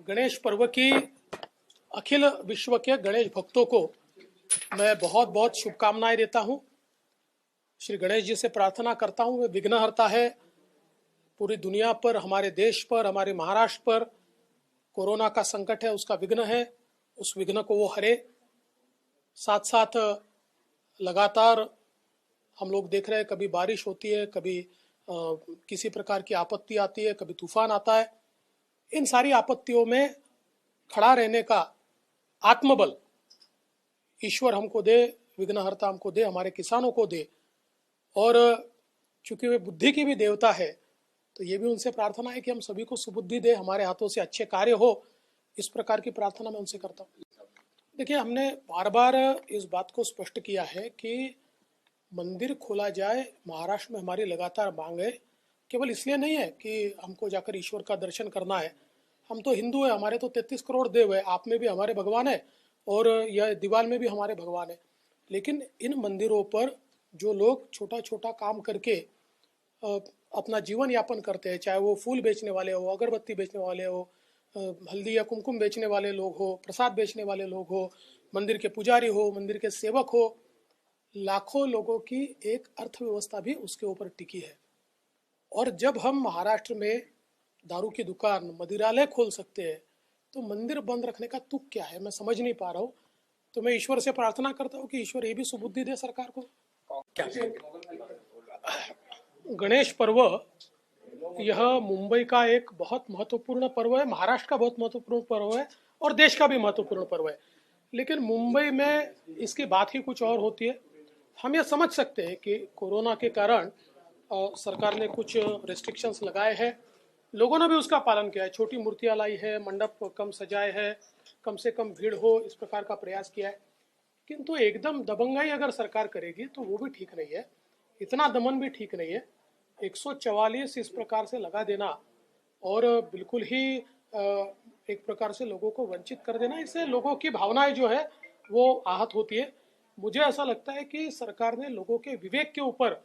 गणेश पर्व की अखिल विश्व के गणेश भक्तों को मैं बहुत बहुत शुभकामनाएं देता हूं। श्री गणेश जी से प्रार्थना करता हूं, वे विघ्नहर्ता है। पूरी दुनिया पर, हमारे देश पर, हमारे महाराष्ट्र पर कोरोना का संकट है, उसका विघ्न है, उस विघ्न को वो हरे। साथ साथ लगातार हम लोग देख रहे हैं, कभी बारिश होती है, कभी किसी प्रकार की आपत्ति आती है, कभी तूफान आता है। इन सारी आपत्तियों में खड़ा रहने का आत्मबल ईश्वर हमको दे, विघ्नहर्ता हमको दे, हमारे किसानों को दे। और चूंकि वे बुद्धि की भी देवता है, तो ये भी उनसे प्रार्थना है कि हम सभी को सुबुद्धि दे, हमारे हाथों से अच्छे कार्य हो। इस प्रकार की प्रार्थना मैं उनसे करता हूँ। देखिए, हमने बार बार इस बात को स्पष्ट किया है कि मंदिर खोला जाए, महाराष्ट्र में हमारी लगातार मांग है। केवल इसलिए नहीं है कि हमको जाकर ईश्वर का दर्शन करना है, हम तो हिंदू है, हमारे तो 33 करोड़ देव है, आप में भी हमारे भगवान है और यह दीवाल में भी हमारे भगवान है। लेकिन इन मंदिरों पर जो लोग छोटा छोटा काम करके अपना जीवन यापन करते हैं, चाहे वो फूल बेचने वाले हो, अगरबत्ती बेचने वाले हो, हल्दी या कुमकुम बेचने वाले लोग हो, प्रसाद बेचने वाले लोग हो, मंदिर के पुजारी हो, मंदिर के सेवक हो, लाखों लोगों की एक अर्थव्यवस्था भी उसके ऊपर टिकी है। और जब हम महाराष्ट्र में दारू की दुकान, मदिरालय खोल सकते हैं, तो मंदिर बंद रखने का तुक क्या है, मैं समझ नहीं पा रहा हूँ। तो मैं ईश्वर से प्रार्थना करता हूँ कि ईश्वर ये भी सुबुद्धि दे सरकार को। क्या गणेश पर्व, यह मुंबई का एक बहुत महत्वपूर्ण पर्व है, महाराष्ट्र का बहुत महत्वपूर्ण पर्व है और देश का भी महत्वपूर्ण पर्व है। लेकिन मुंबई में इसकी बात ही कुछ और होती है। हम ये समझ सकते हैं कि कोरोना के कारण सरकार ने कुछ रेस्ट्रिक्शंस लगाए हैं, लोगों ने भी उसका पालन किया है, छोटी मूर्तियां लाई है, मंडप कम सजाए हैं, कम से कम भीड़ हो, इस प्रकार का प्रयास किया है। किंतु एकदम दबंगाई अगर सरकार करेगी तो वो भी ठीक नहीं है, इतना दमन भी ठीक नहीं है। 144 इस प्रकार से लगा देना और बिल्कुल ही एक प्रकार से लोगों को वंचित कर देना, इससे लोगों की भावनाएं जो है वो आहत होती है। मुझे ऐसा लगता है कि सरकार ने लोगों के विवेक के ऊपर